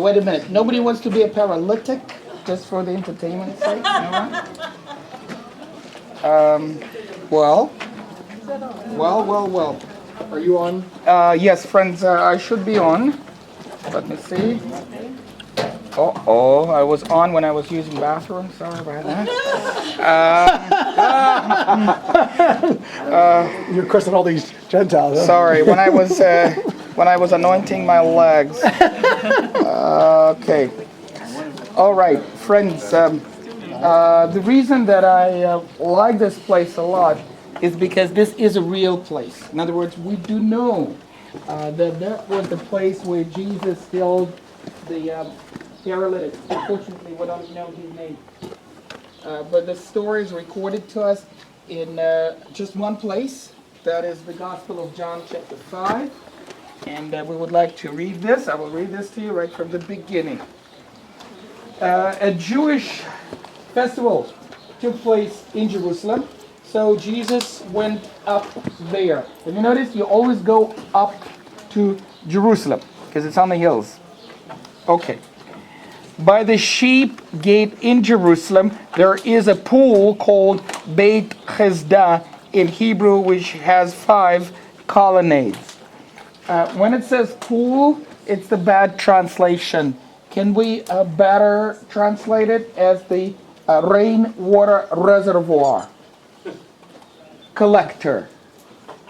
wait a minute. Nobody wants to be a paralytic just for the entertainment's sake? You know what? Well. Are you on? Yes, friends, I should be on. Let me see. Oh, I was on when I was using bathroom. Sorry about that. You're cursing all these Gentiles. Huh? Sorry, when I was anointing my legs. Okay. All right, friends. The reason that I like this place a lot is because this is a real place. In other words, we do know that was the place where Jesus healed the paralytic. Unfortunately, we don't know his name. But the story is recorded to us in just one place. That is the Gospel of John chapter 5. And we would like to read this. I will read this to you right from the beginning. A Jewish festival took place in Jerusalem. So Jesus went up there. Have you noticed? You always go up to Jerusalem because it's on the hills. Okay. By the sheep gate in Jerusalem, there is a pool called Bethesda in Hebrew, which has 5 colonnades. When it says pool, it's the bad translation. Can we better translate it as the rainwater reservoir? Collector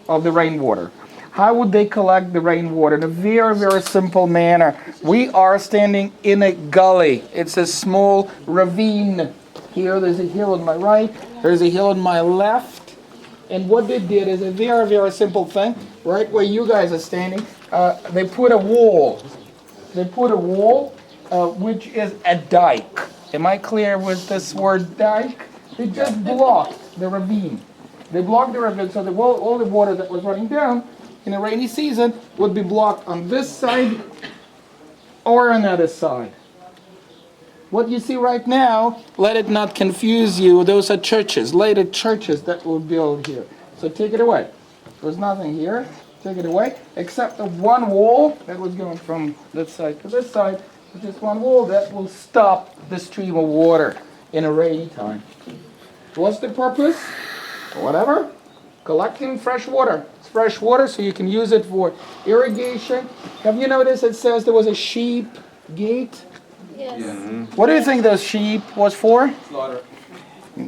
of the rainwater. How would they collect the rainwater? In a very, very simple manner. We are standing in a gully. It's a small ravine. Here there's a hill on my right. There's a hill on my left. And what they did is a very, very simple thing. Right where you guys are standing, they put a wall. They put a wall, which is a dike. Am I clear with this word dike? They just blocked the ravine. They blocked the ravine so that all the water that was running down in a rainy season would be blocked on this side or another side. What you see right now, let it not confuse you. Those are churches, later churches that were built here. So take it away. There's nothing here. Take it away, except the one wall that was going from this side to this side. Just one wall that will stop the stream of water in a rainy time. What's the purpose? Whatever. Collecting fresh water. It's fresh water so you can use it for irrigation. Have you noticed it says there was a sheep gate? Yes. What do you think those sheep was for? Slaughter.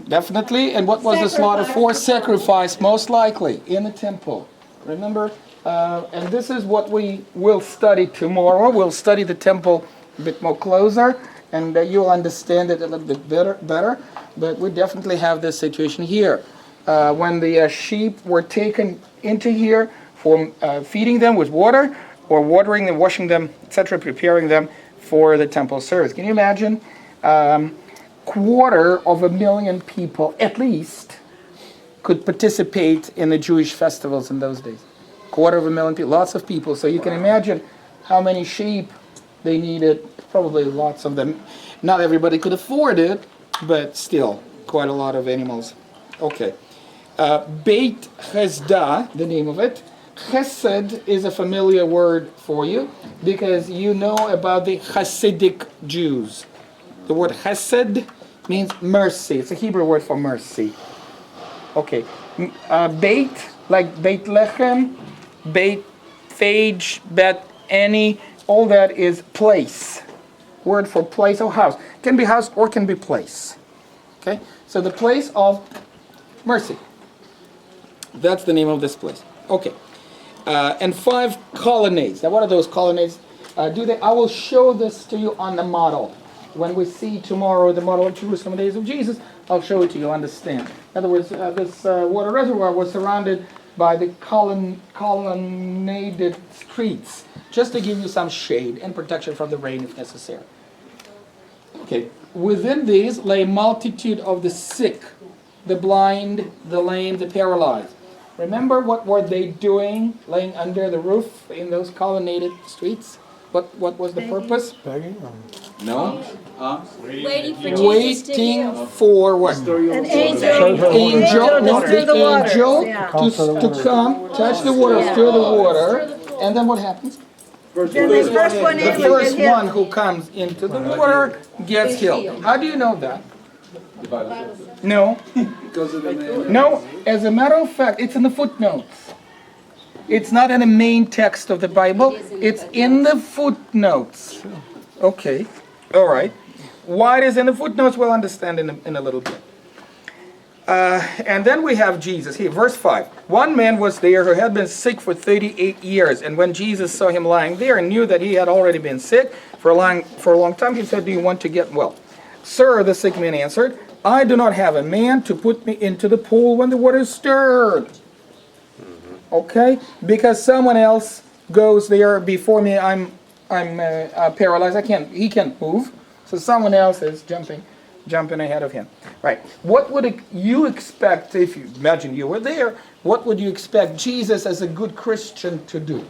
Definitely. And what was the slaughter for? Sacrifice, most likely, in the temple. Remember? And this is what we will study tomorrow. We'll study the temple a bit more closer, and you'll understand it a little bit better. But we definitely have this situation here. When the sheep were taken into here for feeding them with water, or watering them, washing them, etc., preparing them for the temple service. Can you imagine? 250,000 people, at least, could participate in the Jewish festivals in those days. 250,000 people, lots of people. So you can imagine how many sheep they needed, probably lots of them. Not everybody could afford it, but still, quite a lot of animals. Okay. Beit Hesda, the name of it. Chesed is a familiar word for you because you know about the Hasidic Jews. The word Hesed means mercy. It's a Hebrew word for mercy. Okay. Beit, like Beit Lechem, Beit Phage, Bet Any, all that is place. Word for place or house. Can be house or can be place. Okay? So the place of mercy. That's the name of this place. Okay. And 5 colonnades. Now what are those colonnades? I will show this to you on the model. When we see tomorrow the model of Jerusalem, the days of Jesus, I'll show it to you, understand. In other words, this water reservoir was surrounded by the colonnaded streets, just to give you some shade and protection from the rain if necessary. Okay, within these lay a multitude of the sick, the blind, the lame, the paralyzed. Remember what were they doing, laying under the roof in those colonnaded streets? What was the purpose? Begging? No. Waiting for Jesus to heal. Waiting for what? An Angel, no, stir the the waters, angel yeah. to come, touch the water, Yeah. stir the water, and then what happens? Then the first one The in will first get one hit. who comes into the water gets healed. How do you know that? No. No, as a matter of fact, it's in the footnotes. It's not in the main text of the Bible. It's in the footnotes. Okay, all right. Why it is in the footnotes, we'll understand in a little bit. And then we have Jesus here, verse 5. One man was there who had been sick for 38 years, and when Jesus saw him lying there and knew that he had already been sick for a long time, he said, "Do you want to get well?" "Sir," the sick man answered, "I do not have a man to put me into the pool when the water is stirred." Okay, because someone else goes there before me. I'm paralyzed. He can't move, so someone else is jumping ahead of him. Right. What would you expect if you imagine you were there? What would you expect Jesus as a good Christian to do?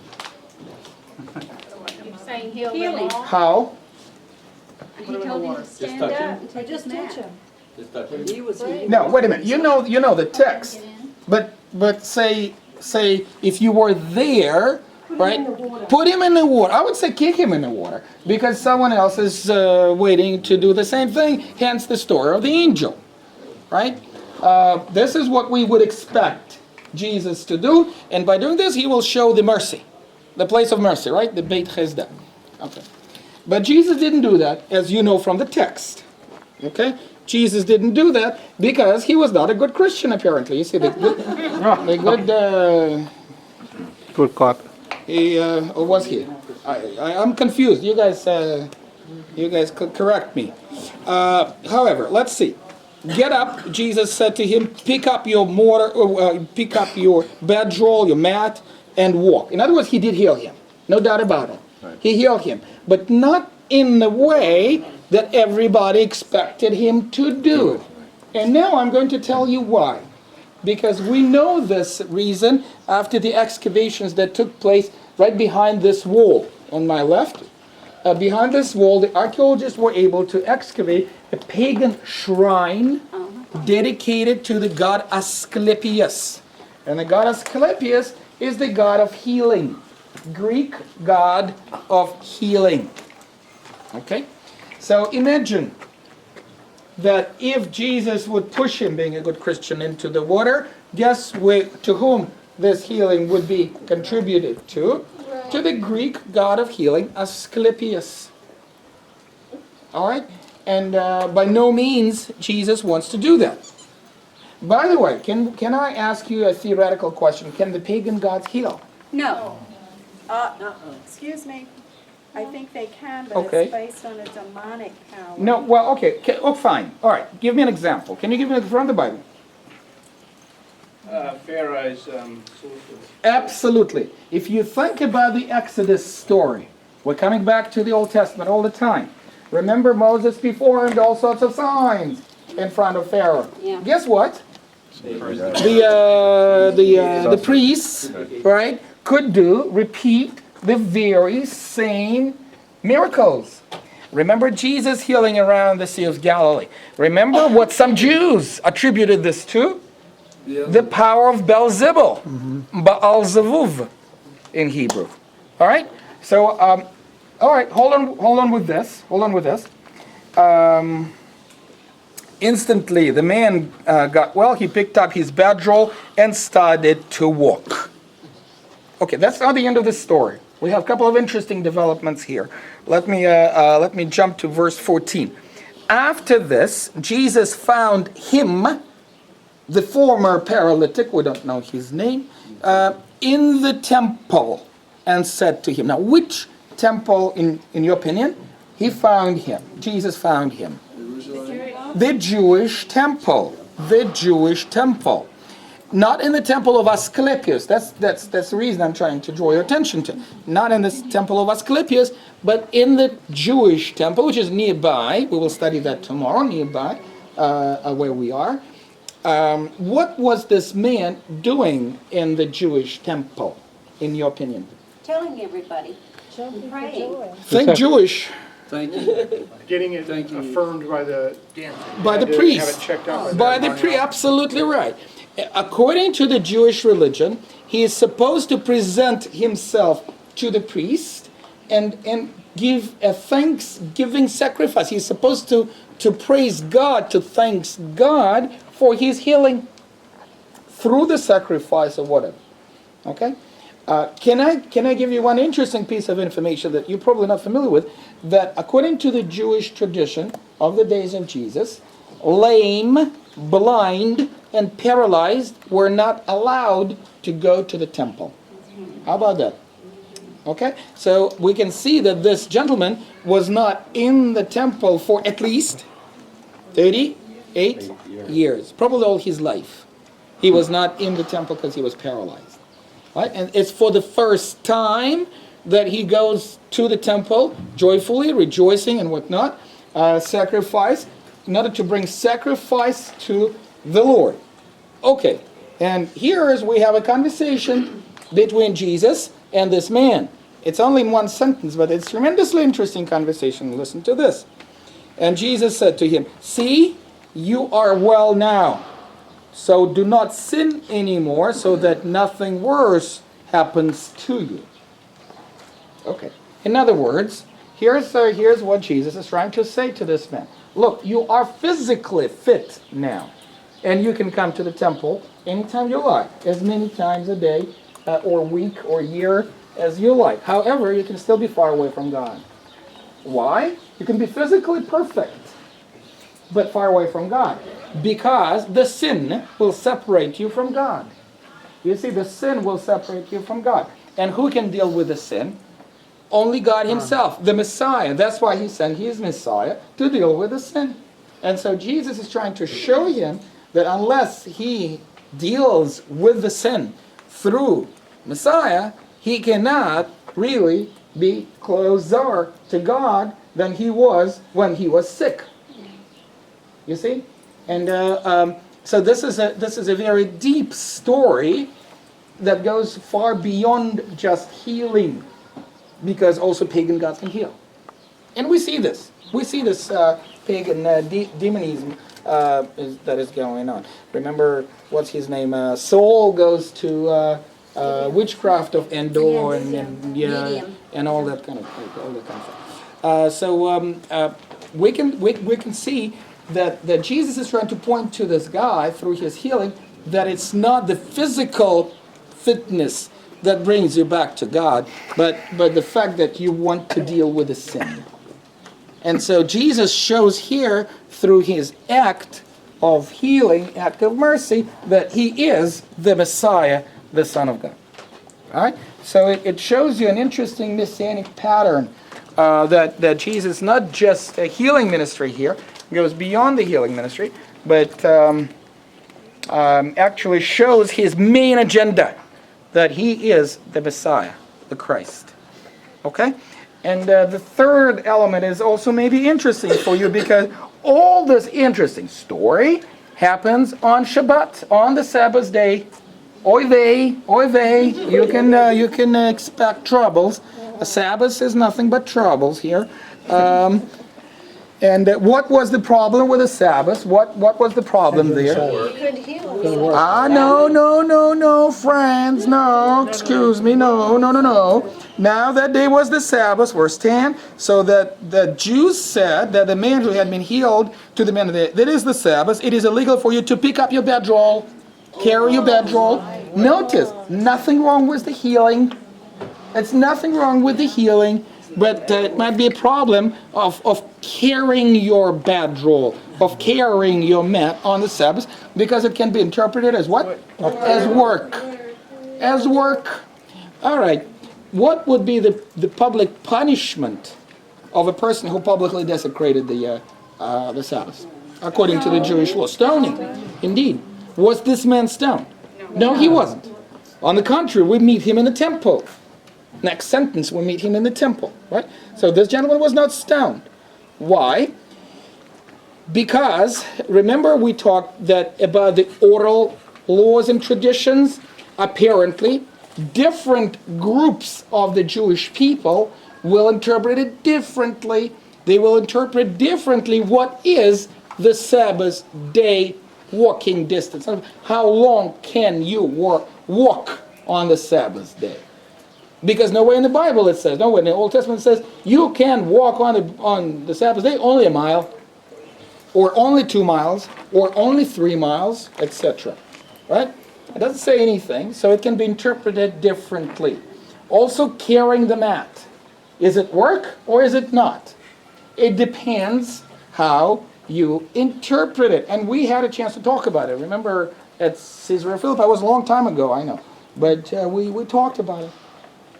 Saying healing. How? He told him to stand up and take his mat. No, wait a minute. You know the text, but say if you were there, right? Put him in the water. I would say kick him in the water because someone else is waiting to do the same thing. Hence the story of the angel, right? This is what we would expect Jesus to do, and by doing this, he will show the mercy, the place of mercy, right? The Bethesda. Okay, but Jesus didn't do that, as you know from the text. Okay, Jesus didn't do that because he was not a good Christian. Apparently, you see the good. Good caught. Or was he? I'm confused. You guys could correct me. However, let's see. Get up, Jesus said to him. Pick up your pick up your bedroll, your mat, and walk. In other words, he did heal him. No doubt about it. Right. He healed him, but not in the way that everybody expected him to do. And now I'm going to tell you why. Because we know this reason after the excavations that took place right behind this wall on my left. Behind this wall, the archaeologists were able to excavate a pagan shrine dedicated to the god Asclepius. And the god Asclepius is the god of healing, Greek god of healing. Okay? So imagine that if Jesus would push him, being a good Christian, into the water, guess to whom this healing would be contributed to? Right. To the Greek god of healing, Asclepius. All right? And by no means Jesus wants to do that. By the way, can I ask you a theoretical question? Can the pagan gods heal? No. Excuse me. I think they can, but Okay. it's based on a demonic power. No, well, okay. Oh, fine. All right. Give me an example. Can you give me from the Bible? Pharaoh's sorcerers. Absolutely. If you think about the Exodus story, we're coming back to the Old Testament all the time. Remember, Moses performed all sorts of signs in front of Pharaoh. Yeah. Guess what? The priests, right, could repeat the very same miracles. Remember Jesus healing around the Sea of Galilee. Remember what some Jews attributed this to? The power of Beelzebul, Baal-Zevuv in Hebrew. All right? So, all right, hold on with this. Instantly, the man got well. He picked up his bedroll and started to walk. Okay, that's not the end of the story. We have a couple of interesting developments here. Let me jump to verse 14. After this, Jesus found him, the former paralytic, we don't know his name, in the temple and said to him. Now, which temple, in your opinion, he found him? Jesus found him. The Jewish temple. The Jewish temple. Not in the temple of Asclepius. That's the reason I'm trying to draw your attention to. Not in the temple of Asclepius, but in the Jewish temple, which is nearby. We will study that tomorrow, nearby, where we are. What was this man doing in the Jewish temple, in your opinion? Telling everybody. Praying. Think Jewish. Thank you. Getting it affirmed by the priest. Have it checked out By the priest, absolutely right. According to the Jewish religion, he is supposed to present himself to the priest and give a thanksgiving sacrifice. He's supposed to praise God, to thank God for his healing through the sacrifice or whatever. Okay? Can I give you one interesting piece of information that you're probably not familiar with? That according to the Jewish tradition of the days of Jesus, lame, blind, and paralyzed were not allowed to go to the temple. How about that? Okay, so we can see that this gentleman was not in the temple for at least 38 years, probably all his life. He was not in the temple because he was paralyzed. Right? And it's for the first time that he goes to the temple joyfully, rejoicing and whatnot, sacrifice, in order to bring sacrifice to the Lord. Okay, and here is we have a conversation between Jesus and this man. It's only in one sentence, but it's tremendously interesting conversation. Listen to this. And Jesus said to him, "See, you are well now. So do not sin anymore, so that nothing worse happens to you." Okay. In other words, here's what Jesus is trying to say to this man. Look, you are physically fit now, and you can come to the temple anytime you like, as many times a day, or week, or year as you like. However, you can still be far away from God. Why? You can be physically perfect, but far away from God. Because the sin will separate you from God. You see, the sin will separate you from God. And who can deal with the sin? Only God himself, the Messiah. That's why he sent his Messiah to deal with the sin. And so Jesus is trying to show him that unless he deals with the sin through Messiah, he cannot really be closer to God than he was when he was sick. You see? And so this is a very deep story that goes far beyond just healing, because also pagan gods can heal. And we see this. We see this pagan demonism that is going on. Remember, what's his name? Saul goes to witchcraft of Endor and all that kind of stuff. We can see that Jesus is trying to point to this guy through his healing that it's not the physical fitness that brings you back to God, but the fact that you want to deal with the sin. And so Jesus shows here through his act of healing, act of mercy, that he is the Messiah, the Son of God. All right? So it shows you an interesting messianic pattern that Jesus, not just a healing ministry here, goes beyond the healing ministry, but actually shows his main agenda, that he is the Messiah, the Christ. Okay? And the third element is also maybe interesting for you, because all this interesting story happens on Shabbat, on the Sabbath day. Oy vey, you can expect troubles. A Sabbath is nothing but troubles here. And what was the problem with the Sabbath? What was the problem there? No, friends, no, excuse me, no. Now that day was the Sabbath, verse 10, so that the Jews said that the man who had been healed to the man that is the Sabbath, it is illegal for you to pick up your bedroll, carry your bedroll. Notice, nothing wrong with the healing. It's nothing wrong with the healing. But it might be a problem of carrying your bedroll, of carrying your mat on the Sabbath, because it can be interpreted as what? As work. As work. All right. What would be the public punishment of a person who publicly desecrated the Sabbath? According to the Jewish law, stoning. Indeed. Was this man stoned? No, he wasn't. On the contrary, we meet him in the temple. Next sentence, we meet him in the temple, right? So this gentleman was not stoned. Why? Because, remember we talked about the oral laws and traditions. Apparently, different groups of the Jewish people will interpret it differently. They will interpret differently what is the Sabbath day walking distance. How long can you walk on the Sabbath day? Because nowhere in the Bible it says, nowhere in the Old Testament it says, you can walk on the Sabbath day only a mile, or only 2 miles, or only 3 miles, etc. Right? It doesn't say anything, so it can be interpreted differently. Also, carrying the mat. Is it work or is it not? It depends how you interpret it. And we had a chance to talk about it. Remember at Caesarea Philippi, that was a long time ago, I know. But we talked about it.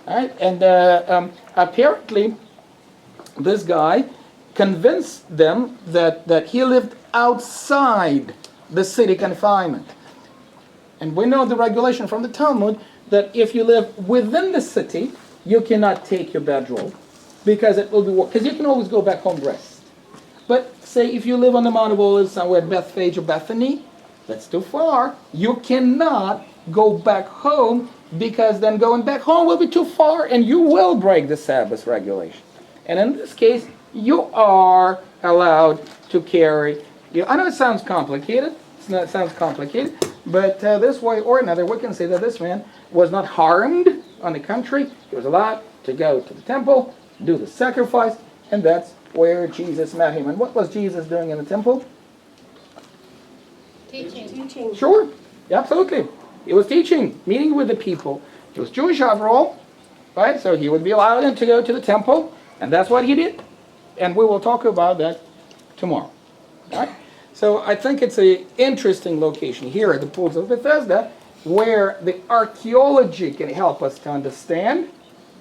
All right? And apparently, this guy convinced them that he lived outside the city confinement. And we know the regulation from the Talmud that if you live within the city, you cannot take your bedroll because it will be because you can always go back home rest. But say if you live on the Mount of Olives somewhere at Bethphage or Bethany, that's too far. You cannot go back home because then going back home will be too far and you will break the Sabbath regulation. And in this case, you are allowed to carry. I know it sounds complicated. It sounds complicated, but this way or another, we can say that this man was not harmed. On the contrary, he was allowed to go to the temple, do the sacrifice, and that's where Jesus met him. And what was Jesus doing in the temple? Teaching. Sure, absolutely. He was teaching, meeting with the people. He was Jewish after all, right? So he would be allowed to go to the temple, and that's what he did. And we will talk about that tomorrow. All right? So I think it's an interesting location here at the pools of Bethesda, where the archaeology can help us to understand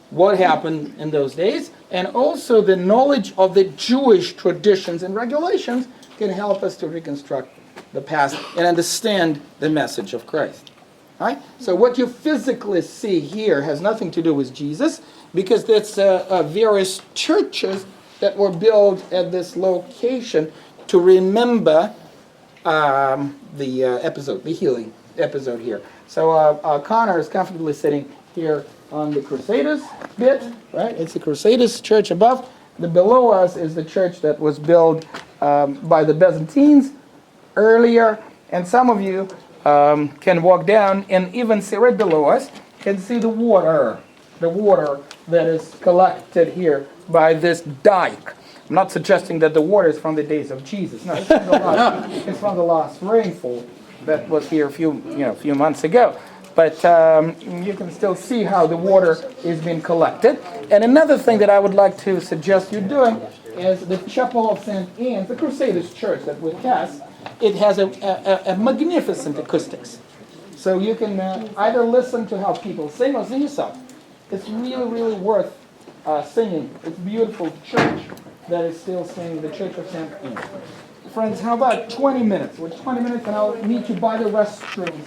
what happened in those days, and also the knowledge of the Jewish traditions and regulations can help us to reconstruct the past and understand the message of Christ. All right? So what you physically see here has nothing to do with Jesus, because that's various churches that were built at this location to remember the healing episode here. So Connor is comfortably sitting here on the Crusaders bit, right? It's the Crusaders church above. The below us is the church that was built by the Byzantines earlier. And some of you can walk down and even see right below us, can see the water that is collected here by this dike. I'm not suggesting that the water is from the days of Jesus. No, it's from the last rainfall that was here a few months ago. But you can still see how the water is being collected. And another thing that I would like to suggest you doing is the Chapel of St. Anne's, the Crusaders church that we passed. It has a magnificent acoustics. So you can either listen to how people sing or sing yourself. It's really, really worth singing. It's a beautiful church that is still singing, the Church of St. Anne. Friends, how about 20 minutes? With 20 minutes, and I'll meet you by the restrooms.